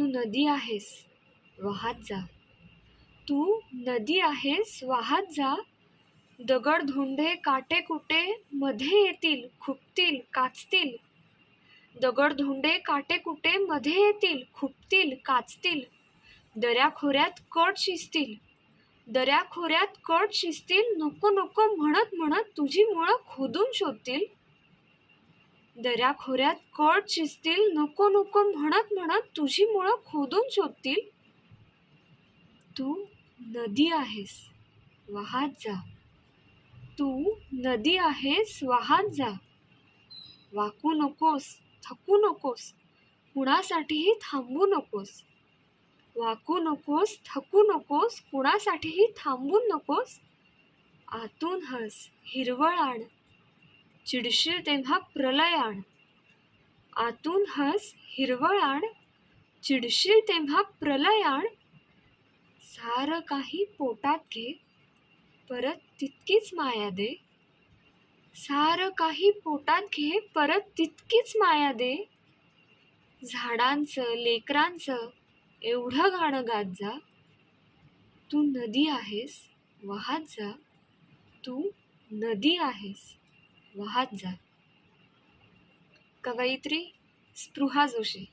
तू नदी आहेस वाहत जा, तू नदी आहेस वाहत जा. दगड धोंडे काटे कुटे मध्ये येतील खुपतील काचतील. दगड धोंडे काटे कुटे मध्ये येतील खुपतील काचतील. दऱ्याखोऱ्यात कट शिजतील, दऱ्याखोऱ्यात कट शिजतील. नको नको म्हणत म्हणत तुझी मुळं खोदून शोधतील. दऱ्याखोऱ्यात कट शिजतील, नको नको म्हणत म्हणत तुझी मुळं खोदून शोधतील. तू नदी आहेस वाहत जा, तू नदी आहेस वाहत जा. वाकू नकोस थकू नकोस कुणासाठीही थांबू नकोस. वाकू नकोस थकू नकोस कुणासाठीही थांबू नकोस. आतून हस हिरवळ आण, चिडशील तेव्हा प्रलय आण. आतून हस हिरवळ आण, चिडशील तेव्हा प्रलय आण. सारं काही पोटात घे परत तितकीच माया दे. सारं काही पोटात घे परत तितकीच माया दे. झाडांचं लेकरांचं एवढं गाणं गात जा. तू नदी आहेस वाहत जा, तू नदी आहेस वाहत जा. कवयित्री स्पृहा जोशी.